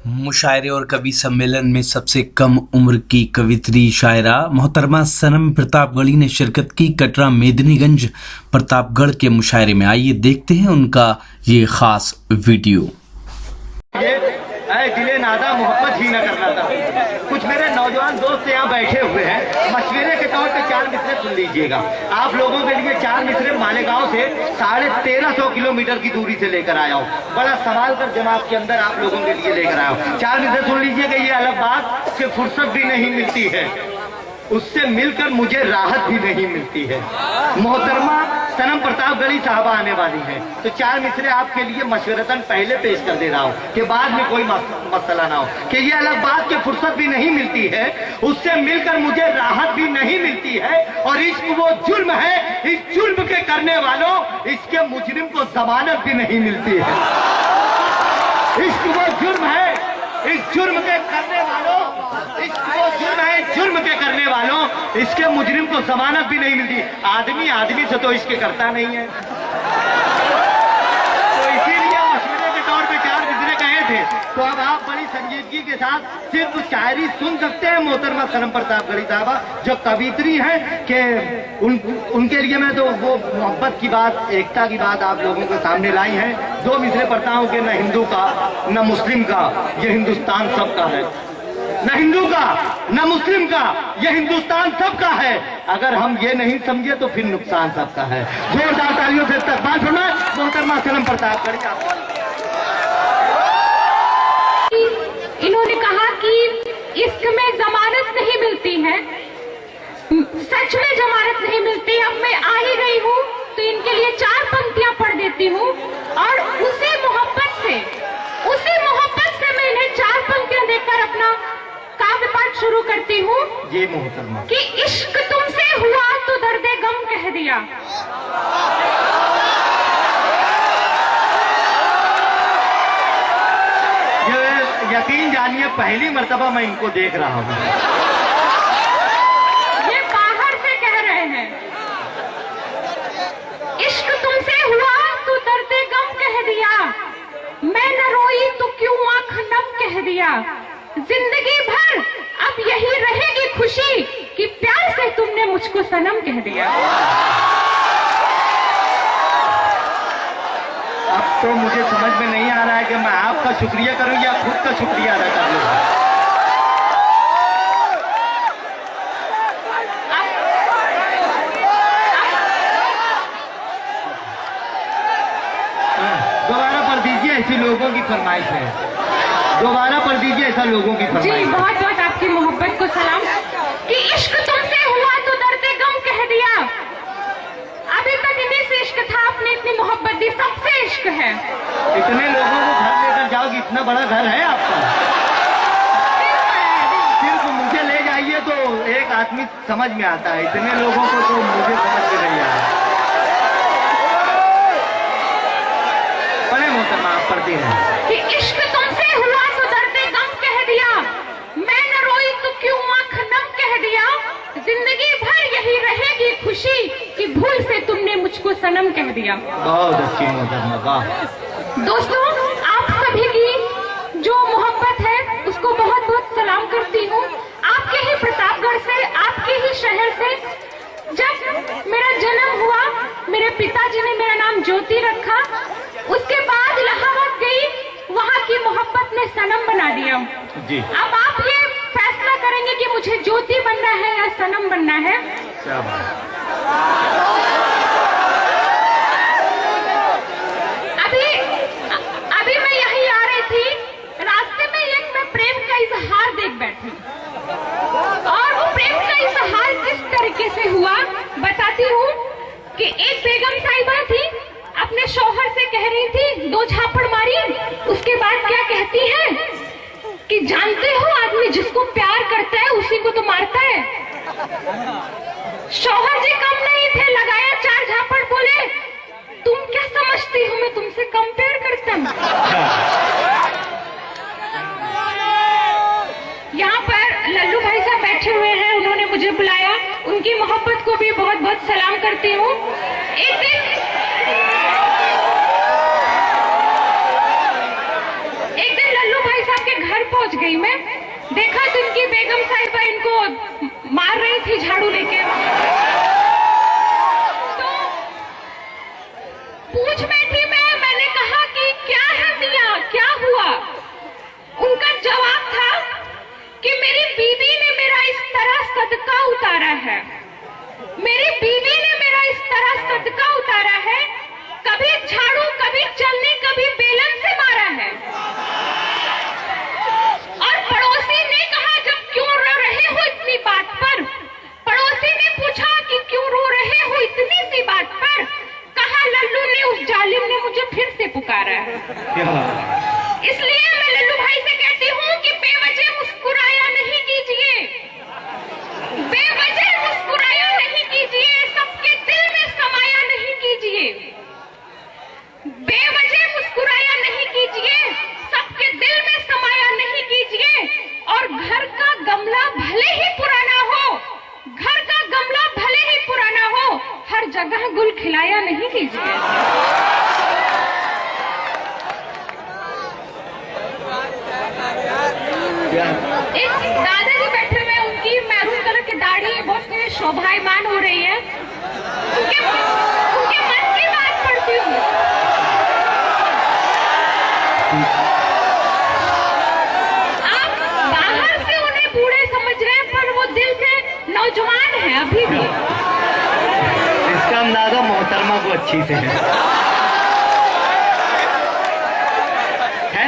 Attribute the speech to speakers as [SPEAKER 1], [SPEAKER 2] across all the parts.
[SPEAKER 1] मुशायरे और कवि सम्मेलन में सबसे कम उम्र की कवित्री शायरा मोहतरमा सनम प्रतापगढ़ी ने शिरकत की। कटरा मेदिनीगंज प्रतापगढ़ के मुशायरे में आइए देखते हैं उनका ये खास वीडियो।
[SPEAKER 2] दिले नादा मोहब्बत ही न करना था। कुछ मेरे नौजवान दोस्त यहाँ बैठे हुए हैं, मशवरे के तौर पे 4 मिसरे सुन लीजिएगा। आप लोगों के लिए 4 मिसरे मालेगांव से 1350 किलोमीटर की दूरी से लेकर आया हूँ। बड़ा संभाल कर जमात के अंदर आप लोगों के लिए लेकर आया हूँ। 4 मिसरे सुन लीजिएगा। ये अलग बात कि फुर्सत भी नहीं मिलती है, उससे मिलकर मुझे राहत भी नहीं मिलती है। मोहतरमा सनम प्रतापगढ़ी साहबा आने वाली है, तो 4 मिसरे आपके लिए मशवरतन पहले पेश कर दे रहा हूँ कि बाद में कोई मसला ना हो। कि ये अलग बात कि फुर्सत भी नहीं मिलती है, उससे मिलकर मुझे राहत भी नहीं मिलती है। और इश्क वो जुर्म है, इस जुर्म के करने वालों, इसके मुजरिम को जमानत भी नहीं मिलती है। इश्क वो जुर्म है, इस जुर्म के करने वालों, जुर्म के करने वालों, इसके मुजरिम को जमानत भी नहीं मिलती। आदमी आदमी से तो इश्क करता नहीं है, तो इसीलिए मशवरे के तौर पे 4 मिसरे कहे थे। तो अब आप बड़ी संजीदगी के साथ सिर्फ शायरी सुन सकते हैं मोहतरमा सनम प्रतापगढ़ी साहबा, जो कवित्री हैं कि उनके लिए मैं तो वो मोहब्बत की बात, एकता की बात आप लोगों के सामने लाई है। 2 मिसरे पढ़ता हूँ कि न हिंदू का न मुस्लिम का, ये हिंदुस्तान सबका है। न हिंदू का न मुस्लिम का, ये हिंदुस्तान सबका है। अगर हम ये नहीं समझे तो फिर नुकसान सबका है। जोरदार तालियों से इस्तकबाल फरमाएं मोहतरमा सनम प्रतापगढ़ी।
[SPEAKER 3] इन्होंने कहा कि इश्क में जमानत नहीं मिलती है, सच में जमानत नहीं मिलती। अब मैं आ ही गई हूँ तो इनके लिए 4 पंक्तियां पढ़ देती हूँ और उसी मोहब्बत से मैं इन्हें 4 पंक्तियां देकर अपना काव्य पाठ शुरू करती हूँ।
[SPEAKER 2] ये मोहतरमा
[SPEAKER 3] कि इश्क तुमसे हुआ तो दर्दे गम कह दिया।
[SPEAKER 2] ये यकीन जानिए पहली मर्तबा मैं इनको देख रहा हूँ।
[SPEAKER 3] ये बाहर से कह रहे हैं, इश्क तुमसे हुआ तो दर्दे गम कह दिया, मैं न रोई तो क्यों आंख नम कह दिया, जिंदगी भर अब यही रहेगी खुशी कि प्यार से तुमने मुझको सनम कह दिया।
[SPEAKER 2] अब तो मुझे समझ में नहीं आ रहा है कि मैं आपका शुक्रिया करूं या खुद का शुक्रिया अदा कर लूं। दोबारा पढ़ दीजिए, ऐसी लोगों की फरमाइश है। दोबारा पढ़ दीजिए, ऐसा लोगों की फरमाइश।
[SPEAKER 3] जी बहुत बहुत आपकी मोहब्बत को सलाम। कि इश्क तुमसे हुआ तो दर्दे गम कह दिया। अभी तक इन्हीं से इश्क था, आपने इतनी मोहब्बत दी, सबसे इश्क है।
[SPEAKER 2] इतने लोगों को घर लेकर जाओगे, इतना बड़ा घर है आपका। सिर्फ मुझे ले जाइए तो एक आदमी समझ में आता है, इतने लोगों को तो मुझे समझ में नहीं आया। बड़े मोहतरमा आप पढ़ती हैं
[SPEAKER 3] कि इश्क तुमसे हुआ तो दर्दे गम कह दिया, मैं न रोई तो क्यों आंख नम कह दिया, जिंदगी भर यही रहेगी खुशी कि भूल से तुमने मुझको सनम कह दिया।
[SPEAKER 2] बहुत अच्छी मोहतरमा, वाह।
[SPEAKER 3] दोस्तों, आप सभी की जो मोहब्बत है उसको बहुत बहुत सलाम करती हूँ। आपके ही प्रतापगढ़ से, आपके ही शहर से जब मेरा जन्म हुआ, मेरे पिताजी ने मेरा नाम ज्योति रखा। उसके बाद इलाहाबाद गई, वहाँ की मोहब्बत ने सनम बना दिया
[SPEAKER 2] जी। अब
[SPEAKER 3] आप ये फैसला करेंगे कि मुझे ज्योति बनना है या सनम बनना है।
[SPEAKER 2] क्या बात।
[SPEAKER 3] अभी मैं यहीं आ रही थी, रास्ते में एक मैं प्रेम का इजहार देख बैठी, और वो प्रेम का इजहार किस तरीके से हुआ बताती हूँ। कि एक बेगम साहिबा थी, अपने शौहर से कह रही थी, 2 झापड़ मारी, उसके बाद क्या कहती है कि जानते हो आदमी जिसको प्यार करता है उसी को तो मारता है। शौहर जी कम नहीं थे, लगाया 4 झापड़, बोले तुम क्या समझती हो मैं तुमसे कम प्यार करता हूँ। यहाँ पर लल्लू भाई साहब बैठे हुए हैं, उन्होंने मुझे बुलाया, उनकी मोहब्बत को भी बहुत बहुत सलाम करती हूँ। एक दिन लल्लू भाई साहब के घर पहुंच गई मैं। देखा तो इनकी बेगम साहिबा इनको मार रही थी झाड़ू लेके। तो पूछ बैठी मैंने कहा कि क्या है मियां, क्या हुआ? उनका जवाब था कि मेरी बीवी ने मेरा इस तरह सदका उतारा है, मेरी बीवी ने मेरा इस तरह सदका उतारा है, कभी झाड़ू, कभी चलनी, कभी बेलन से मारा है। और पड़ोसी ने कहा जब क्यों रो रहे हो इतनी बात पर, पड़ोसी ने पूछा कि क्यों रो रहे हो इतनी सी बात पर, कहा लल्लू ने, उस जालिम ने मुझे फिर से पुकारा है। इसलिए मैं लल्लू भाई से कहती हूँ कि बेवजह मुस्कुराया नहीं कीजिए, बेवजह मुस्कुराया नहीं कीजिए, सबके दिल में समाया नहीं कीजिए, बेवजह मुस्कुराया नहीं कीजिए, सबके दिल में समाया नहीं कीजिए। और घर का गमला भले ही पुराना हो, घर का गमला भले ही पुराना हो, हर जगह गुल खिलाया नहीं कीजिए। एक दादाजी बैठे हुए, उनकी मैरून कलर की दाढ़ी बहुत शोभायमान हो रही है, उनके मन की बात पढ़ती हूँ। आप बाहर से उन्हें बूढ़े समझ रहे हैं, पर वो दिल से नौजवान है अभी भी।
[SPEAKER 2] इसका अंदाजा मोहतरमा को अच्छी से है।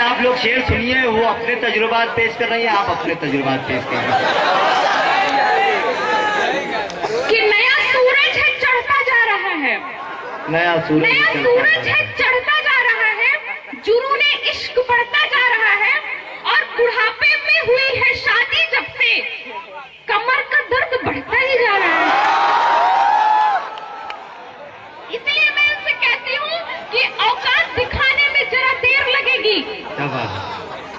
[SPEAKER 2] आप लोग शेर सुनिए, वो अपने तजुर्बात पेश कर रही हैं, आप अपने तजुर्बात पेश कर रहे हैं।
[SPEAKER 3] कि नया सूरज है चढ़ता जा रहा है,
[SPEAKER 2] नया सूरज
[SPEAKER 3] है चढ़ता जा रहा है, जुनूने इश्क बढ़ता जा रहा है, और बुढ़ापे में हुई है शादी जब से, कमर का दर्द बढ़ता ही जा रहा है। इसलिए मैं उनसे कहती हूँ कि औकात दिखाने में जरा देर लगेगी,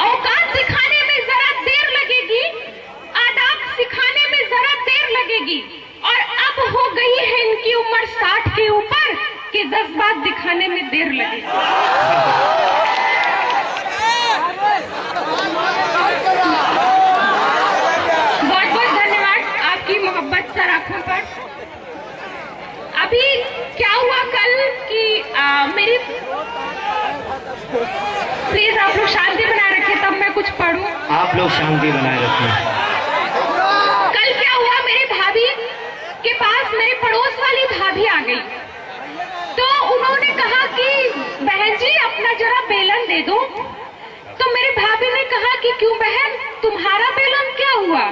[SPEAKER 3] औकात दिखाने में जरा देर लगेगी, आदाब सिखाने में जरा देर लगेगी, और अब हो गई है इनकी उम्र 60 के ऊपर कि जज्बात दिखाने में देर लगेगी। बहुत बहुत धन्यवाद आपकी मोहब्बत सर आंखों पर। अभी क्या हुआ कल कि मेरी, प्लीज आप लोग शांति बनाए रखें तब मैं कुछ पढ़ूं।
[SPEAKER 2] आप लोग शांति बनाए रखें।
[SPEAKER 3] कल क्या हुआ, मेरी भाभी के पास मेरे पड़ोस वाली भाभी आ गई, तो उन्होंने कहा कि बहन जी अपना जरा बेलन दे दो। तो मेरी भाभी ने कहा कि क्यों बहन, तुम्हारा बेलन क्या हुआ?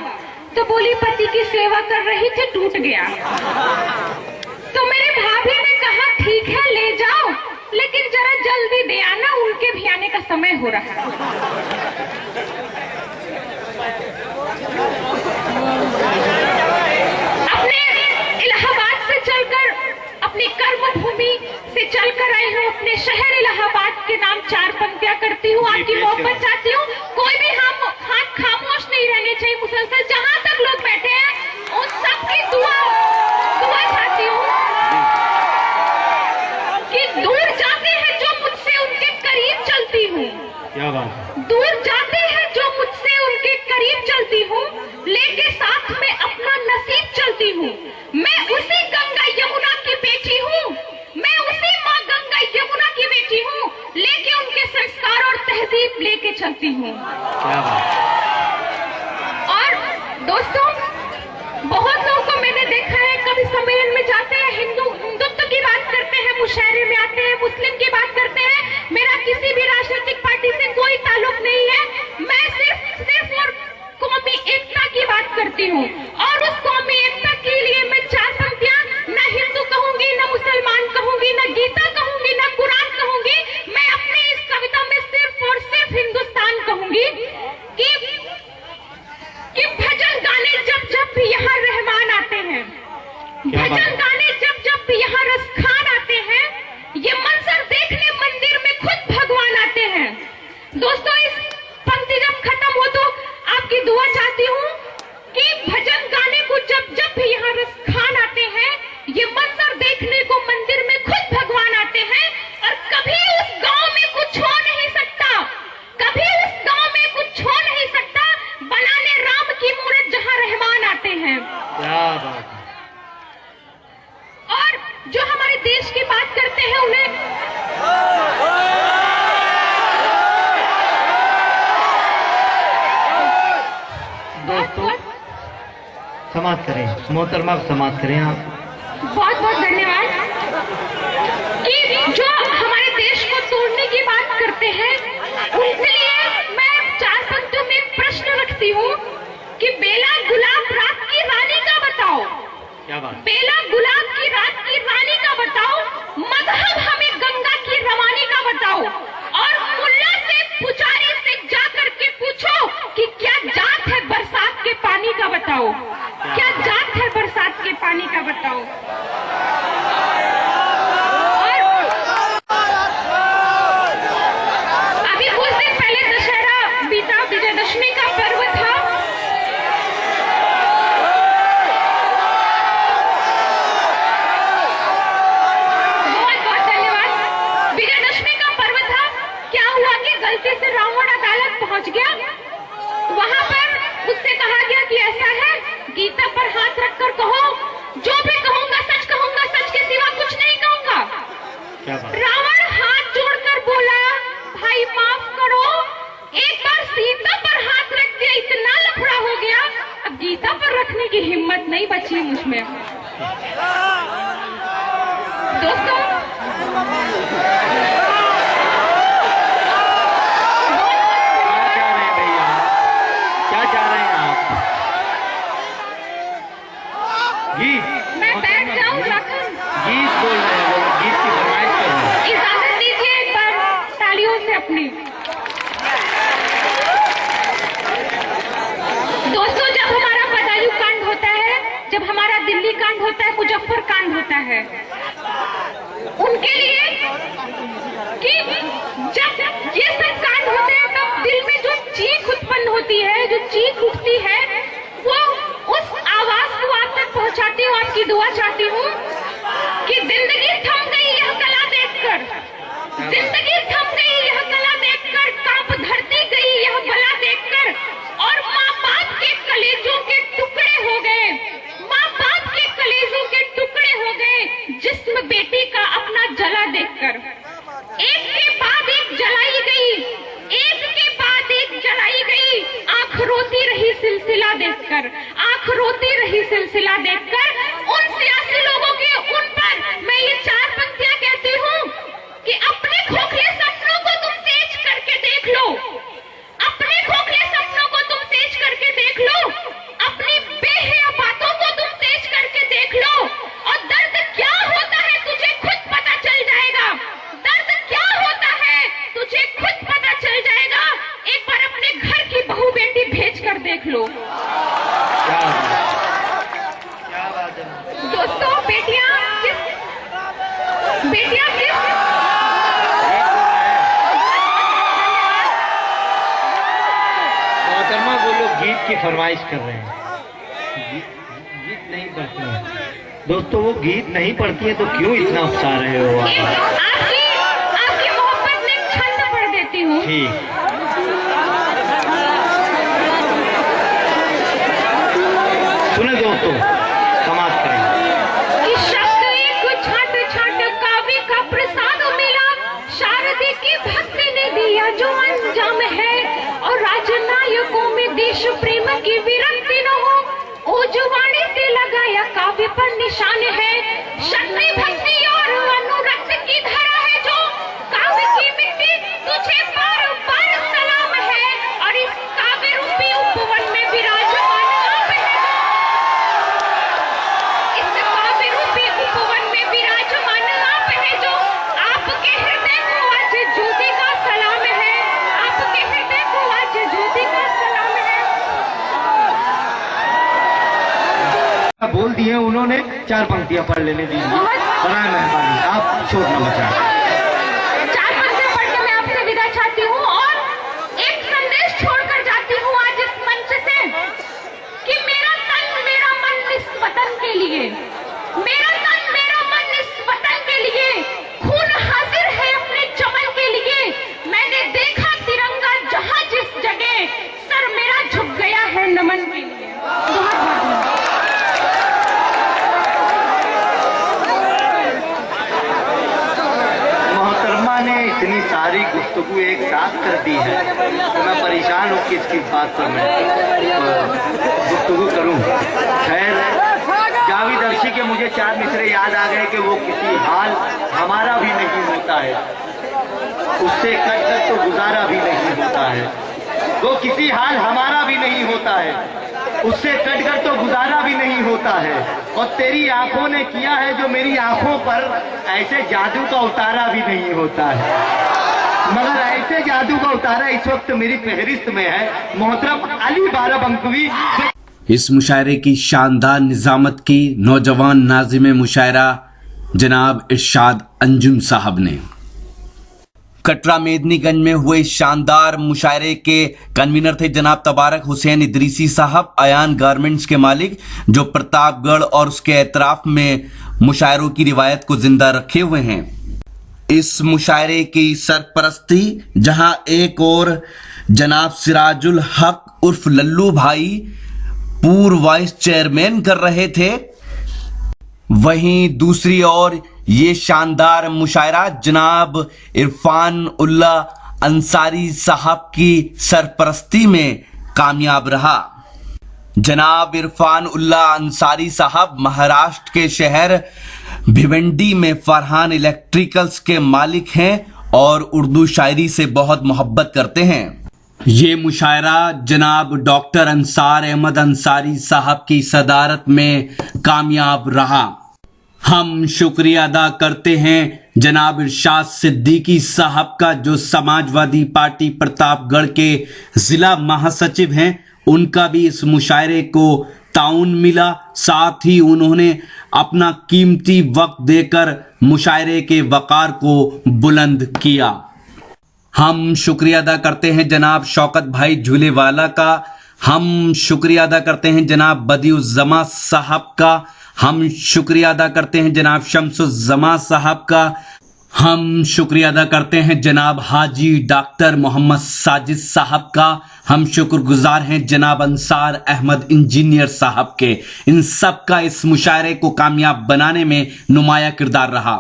[SPEAKER 3] तो बोली पति की सेवा कर रही थी, टूट गया। तो मेरी भाभी ने कहा ठीक है ले जाओ, लेकिन जरा जल्दी दे आना, उनके भी आने का समय हो रहा है। अपने इलाहाबाद से चलकर, अपनी कर्म भूमि से चलकर आई हूँ, अपने शहर इलाहाबाद के नाम 4 पंक्तियां करती हूँ, आपकी मोहब्बत चाहती हूँ। कोई भी हम हाथ खामोश नहीं रहने चाहिए, मुसलसल जहां तक लोग बैठे हैं उन सबकी दुआ चाहती हूँ कि दूर जाते हैं जो मुझसे उनके करीब चलती हूँ,
[SPEAKER 2] क्या बात,
[SPEAKER 3] दूर जाते हैं जो मुझसे उनके करीब चलती हूँ, लेके साथ में अपना नसीब चलती हूँ। मैं उसी गंगा यमुना की बेटी हूँ, मैं उसी माँ गंगा यमुना की बेटी हूँ, लेके उनके संस्कार और तहजीब लेके चलती हूँ।
[SPEAKER 2] क्या बात।
[SPEAKER 3] और दोस्तों, बहुत लोगों को मैंने देखा है, कभी सम्मेलन में जाते हैं, हिंदुत्व की बात करते हैं, मुशायरे में आते हैं, मुस्लिम की बात करते हैं। मेरा किसी भी राजनीतिक पार्टी से कोई ताल्लुक नहीं है, मैं सिर्फ और कौमी एकता की बात करती हूँ, और उस कौमी एकता के लिए मैं 4 पंक्तियां न हिंदू कहूंगी, न मुसलमान कहूंगी, न गीता कहूंगी, न कुरान कहूंगी, मैं अपनी इस कविता में सिर्फ और सिर्फ हिंदुस्तान कहूंगी कि भजन गाने जब जब भी यहाँ रहमान आते हैं, भजन गाने जब जब भी यहाँ रसखान आते हैं, ये मंजर देखने मंदिर में खुद भगवान आते हैं। दोस्तों, इस पंक्ति जब खत्म हो तो आपकी दुआ चाहती हूँ कि भजन गाने को जब जब भी यहाँ रसखान आते हैं, ये मंजर देखने को मंदिर में खुद भगवान आते हैं, और कभी उस गांव में कुछ हो नहीं सकता, कभी उस गांव में कुछ हो नहीं
[SPEAKER 2] समाप्त करें, मोहतरमा समाप्त करें आप।
[SPEAKER 3] बहुत बहुत धन्यवाद। कि जो हमारे देश को तोड़ने की बात करते हैं, उनके लिए मैं 4 पंक्तियों में एक प्रश्न रखती हूँ कि बेला गुलाब रात की रानी का बताओ।
[SPEAKER 2] क्या बात?
[SPEAKER 3] बेला गुलाब की रात की रानी का बताओ, मजहब हमें गंगा की रवानी का बताओ, और मुल्ला से पुजारी से जा करके पूछो कि क्या जात है बरसात के पानी का बताओ, क्या जात है बरसात के पानी का बताओ। और अभी कुछ दिन पहले दशहरा बीता, विजयदशमी का पर्व था। गलती से रावण अदालत पहुंच गया। वहां पर उससे कहा गया कि ऐसा है, गीता पर हाथ रखकर कहो, जो भी कहूंगा सच के सिवा कुछ नहीं कहूंगा। रावण हाथ जोड़कर बोला, भाई माफ करो, एक बार सीता पर हाथ रख दिया, इतना लफड़ा हो गया, अब गीता पर रखने की हिम्मत नहीं बची मुझमें। दोस्तों, मैं बैठ जाऊं लखन?
[SPEAKER 2] गीत बोल रहे हैं, गीत की फरमाइश कर रहे हैं।
[SPEAKER 3] इजाजत दीजिए एक बार तालियों से अपनी। दोस्तों, जब हमारा बदायूं कांड होता है, जब हमारा दिल्ली कांड होता है, मुजफ्फर कांड होता है, उनके लिए कि जब ये सब कांड होते हैं तब दिल में जो चीख उत्पन्न होती है, जो चीख उठती है, वो उस आवाज को आप तक पहुंचाती हूँ। आपकी दुआ चाहती हूँ कि जिंदगी थम गई यह कला देखकर, जिंदगी थम गई यह कला देखकर, कांप धरती गई यह बला देखकर, और माँ बाप के कलेजों के टुकड़े हो गए, माँ बाप के कलेजों के टुकड़े हो गए, जिस्म बेटी का अपना जला देखकर। एक के बाद एक जलाई गई, एक के बाद एक जलाई गई, आंख रोती रही सिलसिला देखकर, आंख रोती रही सिलसिला देखकर। उन सियासी लोगों के उन पर मैं ये 4 पंक्तियां कहती हूँ कि अपने खोखले सपनों को तुम सेज करके देख लो, अपने खोखले सपनों को तुम सेज करके देख लो, अपनी बेहया बातों को तुम सेज करके देख लो, और दर्द क्या होता है तुझे खुद पता चल जाएगा, दर्द क्या होता है तुझे खुद पता चल जाएगा। एक बार अपने घर की बहू बेटी भेज कर देख लो।
[SPEAKER 2] क्या बात है
[SPEAKER 3] दोस्तों, बेटियां किस
[SPEAKER 2] मोहतरमा, वो लोग गीत की फरमाइश कर रहे हैं, गीत नहीं पढ़ती हैं। दोस्तों, वो गीत नहीं पढ़ती है तो क्यों इतना उकसा रहे हो आप?
[SPEAKER 3] आपकी मोहब्बत में छंद पढ़ देती हूँ।
[SPEAKER 2] ठीक, सुने दोस्तों, समाप्त करें।
[SPEAKER 3] कि शब्द एक छाट छाट काव्य का प्रसाद मिला, शारदी की भक्ति ने दिया जो अंजाम है, और राजनायकों में देश प्रेम की विरक्ति न हो, ओजवानी से लगाया काव्य पर निशान है। शक्ति भक्ति और अनुरक्त की धारा है जो, काव्य की मिट्टी तुझे बार बार सलाम है, और इस काव्य रूपी उपवन में विराजमान आप है, इस काव्य रूपी उपवन में विराजमान आप है जो, आपके हृदय को आज ज्योति का सलाम है, आपके हृदय को आज ज्योति का सलाम है।
[SPEAKER 2] बोल दिए उन्होंने, 4 पंक्तियां पढ़ लेने दीजिए, बनाए मेहरबानी, आप छोड़ न बचाएं।
[SPEAKER 3] 4 पंक्तियां पढ़ के मैं आपसे विदा चाहती हूँ, और एक संदेश छोड़कर जाती हूँ आज इस मंच से कि मेरा तन मेरा मन इस वतन के लिए, मेरा तन मेरा मन इस वतन के लिए, खून हाजिर है अपने चमन के लिए। मैंने देखा तिरंगा जहाँ जिस जगह, सर मेरा झुक गया है नमन के लिए। बहुत बहुत
[SPEAKER 2] गुफ्तगू एक साथ कर दी है तो मैं परेशान हूँ किस किस बात पर मैं गुफ्तगू करूँ। खैर, जावेद अर्शी के मुझे 4 मिसरे याद आ गए कि वो किसी हाल हमारा भी नहीं होता है, उससे कट कर तो गुजारा भी नहीं होता है। वो किसी हाल हमारा भी नहीं होता है, उससे कट कर तो गुजारा भी नहीं होता है। और तेरी आंखों ने किया है जो मेरी आंखों पर ऐसे जादू का उतारा भी नहीं होता है, मगर ऐसे जादू का उतारा इस वक्त मेरी फहरिस्त में है मोहतरम अली बाराबंकवी।
[SPEAKER 1] इस मुशायरे की शानदार निजामत की नौजवान नाज़िम मुशायरा जनाब इरशाद अंजुम साहब ने। कटरा मेदनीगंज में हुए शानदार मुशायरे के कन्वीनर थे जनाब तबारक हुसैन इदरीसी साहब, अयान गारमेंट्स के मालिक, जो प्रतापगढ़ और उसके एतराफ में मुशायरों की रिवायत को जिंदा रखे हुए हैं। इस मुशायरे की सरपरस्ती जहां एक और जनाब सिराजुल हक उर्फ लल्लू भाई पूर्व वाइस चेयरमैन कर रहे थे, वहीं दूसरी ओर ये शानदार मुशायरा जनाब इरफान उल्ला अंसारी साहब की सरपरस्ती में कामयाब रहा। जनाब इरफान उल्ला अंसारी साहब महाराष्ट्र के शहर भिवंडी में फरहान इलेक्ट्रिकल्स के मालिक हैं और उर्दू शायरी से बहुत मोहब्बत करते हैं। ये मुशायरा जनाब डॉक्टर अंसार अहमद अंसारी साहब की सदारत में कामयाब रहा। हम शुक्रिया अदा करते हैं जनाब इरशाद सिद्दीकी साहब का, जो समाजवादी पार्टी प्रतापगढ़ के जिला महासचिव हैं। उनका भी इस मुशायरे को ताउन मिला, साथ ही उन्होंने अपना कीमती वक्त देकर मुशायरे के वकार को बुलंद किया। हम शुक्रिया अदा करते हैं जनाब शौकत भाई झूलेवाला का, हम शुक्रिया अदा करते हैं जनाब बदिउज्जमा साहब का, हम शुक्रिया अदा करते हैं जनाब शम्सुज्जमा साहब का, हम शुक्रिया अदा करते हैं जनाब हाजी डॉक्टर मोहम्मद साजिद साहब का, हम शुक्रगुजार हैं जनाब अंसार अहमद इंजीनियर साहब के। इन सब का इस मुशायरे को कामयाब बनाने में नुमाया किरदार रहा।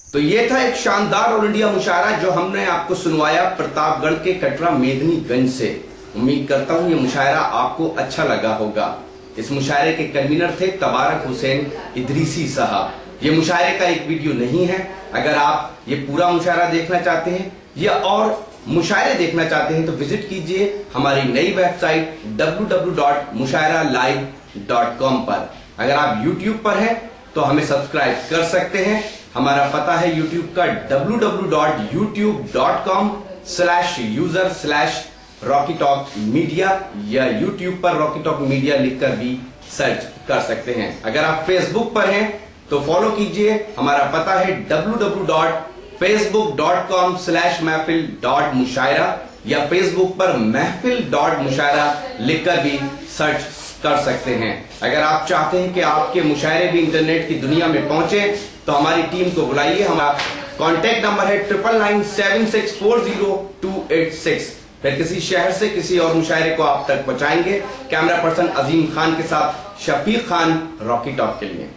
[SPEAKER 4] तो ये था एक शानदार ऑल इंडिया मुशायरा जो हमने आपको सुनवाया प्रतापगढ़ के कटरा मेदनीगंज से। उम्मीद करता हूँ ये मुशायरा आपको अच्छा लगा होगा। इस मुशायरे के कन्वीनर थे तबारक हुसैन इदरीसी साहब। ये मुशायरे का एक वीडियो नहीं है। अगर आप ये पूरा मुशायरा देखना चाहते हैं या और मुशायरे देखना चाहते हैं तो विजिट कीजिए हमारी नई वेबसाइट www.mushairalive.com पर। अगर आप YouTube पर हैं तो हमें सब्सक्राइब कर सकते हैं। हमारा पता है YouTube का www.youtube.com/user/RockyTalk Media या YouTube पर रॉकी टॉक मीडिया लिखकर भी सर्च कर सकते हैं। अगर आप Facebook पर हैं तो फॉलो कीजिए। हमारा पता है www.facebook.com/महफिल.मुशायरा या Facebook पर महफिल.मुशायरा लिखकर भी सर्च कर सकते हैं। अगर आप चाहते हैं कि आपके मुशायरे भी इंटरनेट की दुनिया में पहुंचे तो हमारी टीम को बुलाइए। हमारा कॉन्टैक्ट नंबर है 9997640286। फिर किसी शहर से किसी और मुशायरे को आप तक पहुंचाएंगे। कैमरा पर्सन अजीम खान के साथ शफीक खान, रॉकी टॉक के लिए।